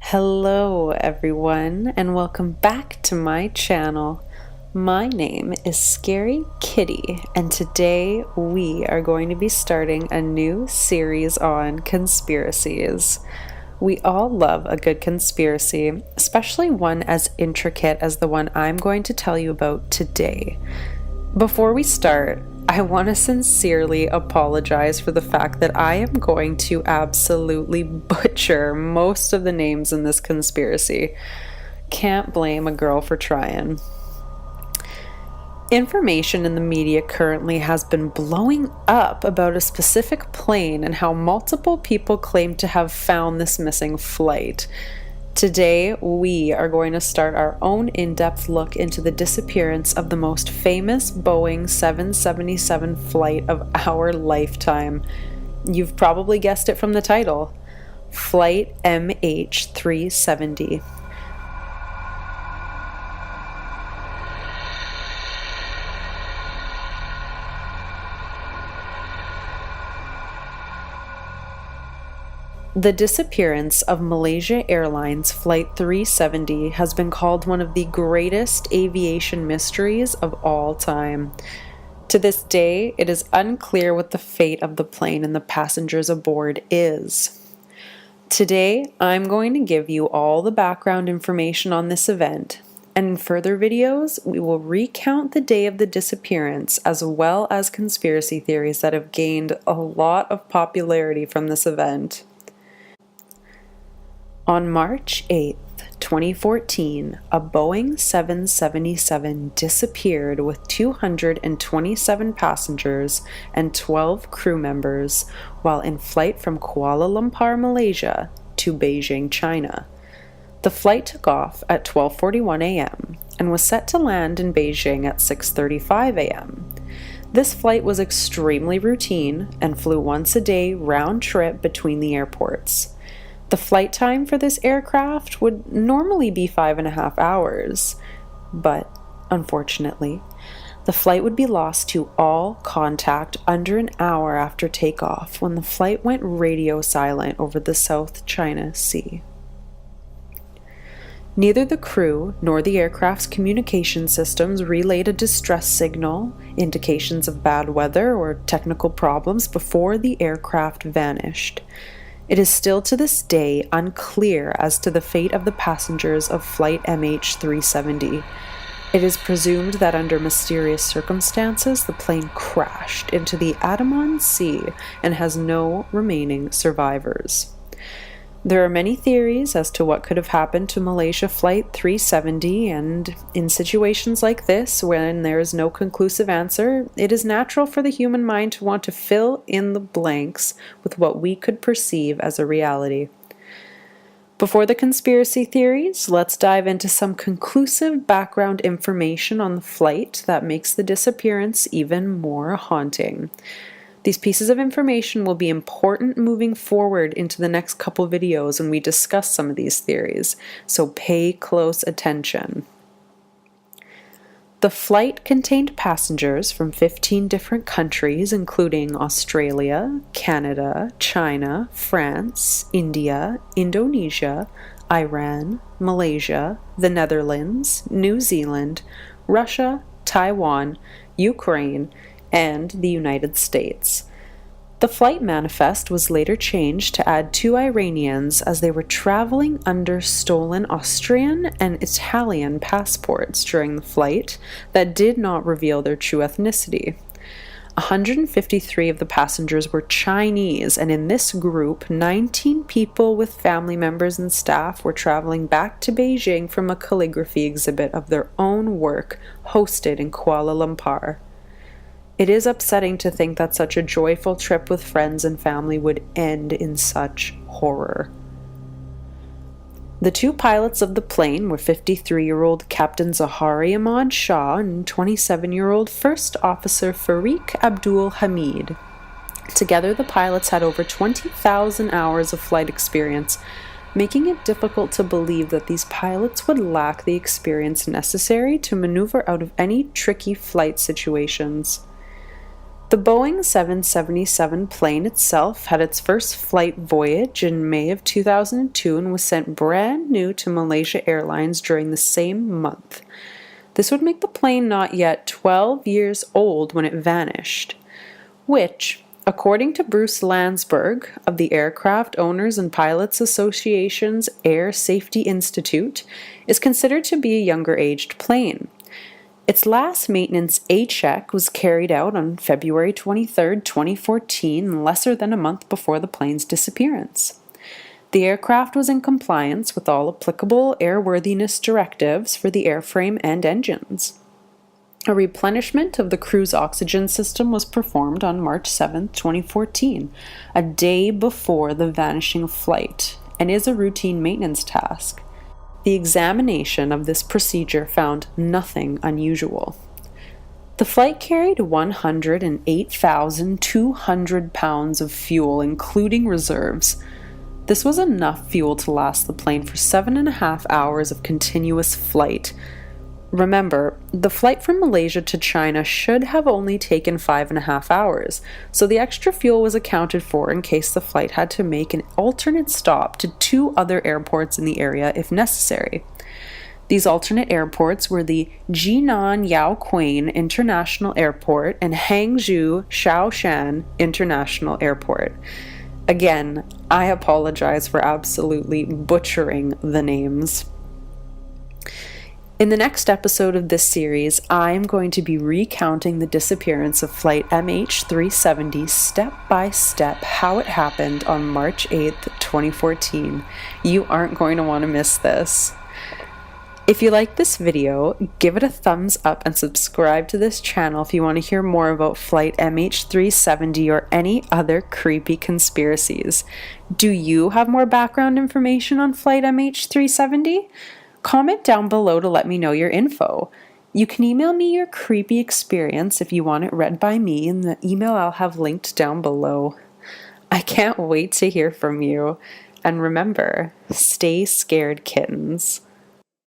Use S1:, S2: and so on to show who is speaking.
S1: Hello everyone and welcome back to my channel. My name is Scary Kitty and today we are going to be starting a new series on conspiracies. We all love a good conspiracy, especially one as intricate as the one I'm going to tell you about today. Before we start, I want to sincerely apologize for the fact that I am going to absolutely butcher most of the names in this conspiracy. Can't blame a girl for trying. Information in the media currently has been blowing up about a specific plane and how multiple people claim to have found this missing flight. Today, we are going to start our own in-depth look into the disappearance of the most famous Boeing 777 flight of our lifetime. You've probably guessed it from the title, Flight MH370. The disappearance of Malaysian Airlines Flight 370 has been called one of the greatest aviation mysteries of all time. To this day, it is unclear what the fate of the plane and the passengers aboard is. Today, I'm going to give you all the background information on this event, and in further videos, we will recount the day of the disappearance as well as conspiracy theories that have gained a lot of popularity from this event. On March 8, 2014, a Boeing 777 disappeared with 227 passengers and 12 crew members while in flight from Kuala Lumpur, Malaysia to Beijing, China. The flight took off at 12:41 a.m. and was set to land in Beijing at 6:35 a.m. This flight was extremely routine and flew once a day round trip between the airports. The flight time for this aircraft would normally be 5.5 hours, but unfortunately, the flight would be lost to all contact under an hour after takeoff when the flight went radio silent over the South China Sea. Neither the crew nor the aircraft's communication systems relayed a distress signal, indications of bad weather, or technical problems before the aircraft vanished. It is still to this day unclear as to the fate of the passengers of Flight MH370. It is presumed that under mysterious circumstances, the plane crashed into the Andaman Sea and has no remaining survivors. There are many theories as to what could have happened to Malaysia Flight 370, and in situations like this, when there is no conclusive answer, it is natural for the human mind to want to fill in the blanks with what we could perceive as a reality. Before the conspiracy theories, let's dive into some conclusive background information on the flight that makes the disappearance even more haunting. These pieces of information will be important moving forward into the next couple videos when we discuss some of these theories, so pay close attention. The flight contained passengers from 15 different countries, including Australia, Canada, China, France, India, Indonesia, Iran, Malaysia, the Netherlands, New Zealand, Russia, Taiwan, Ukraine, and the United States. The flight manifest was later changed to add 2 Iranians as they were traveling under stolen Austrian and Italian passports during the flight that did not reveal their true ethnicity. 153 of the passengers were Chinese, and in this group, 19 people with family members and staff were traveling back to Beijing from a calligraphy exhibit of their own work hosted in Kuala Lumpur. It is upsetting to think that such a joyful trip with friends and family would end in such horror. The 2 pilots of the plane were 53-year-old Captain Zahari Ahmad Shah and 27-year-old First Officer Farik Abdul Hamid. Together, the pilots had over 20,000 hours of flight experience, making it difficult to believe that these pilots would lack the experience necessary to maneuver out of any tricky flight situations. The Boeing 777 plane itself had its first flight voyage in May of 2002 and was sent brand new to Malaysia Airlines during the same month. This would make the plane not yet 12 years old when it vanished, which, according to Bruce Landsberg of the Aircraft Owners and Pilots Association's Air Safety Institute, is considered to be a younger-aged plane. Its last maintenance A-check was carried out on February 23, 2014, lesser than a month before the plane's disappearance. The aircraft was in compliance with all applicable airworthiness directives for the airframe and engines. A replenishment of the crew's oxygen system was performed on March 7, 2014, a day before the vanishing flight, and is a routine maintenance task. The examination of this procedure found nothing unusual. The flight carried 108,200 pounds of fuel, including reserves. This was enough fuel to last the plane for 7.5 hours of continuous flight. Remember, the flight from Malaysia to China should have only taken 5.5 hours, so the extra fuel was accounted for in case the flight had to make an alternate stop to 2 other airports in the area if necessary. These alternate airports were the Jinan Yaoquan International Airport and Hangzhou Shaoshan International Airport. Again, I apologize for absolutely butchering the names. In the next episode of this series, I'm going to be recounting the disappearance of Flight MH370 step by step, how it happened on March 8th, 2014. You aren't going to want to miss this. If you like this video, give it a thumbs up and subscribe to this channel if you want to hear more about Flight MH370 or any other creepy conspiracies. Do you have more background information on Flight MH370? Comment down below to let me know your info. You can email me your creepy experience if you want it read by me in the email I'll have linked down below. I can't wait to hear from you. And remember, stay scared, kittens.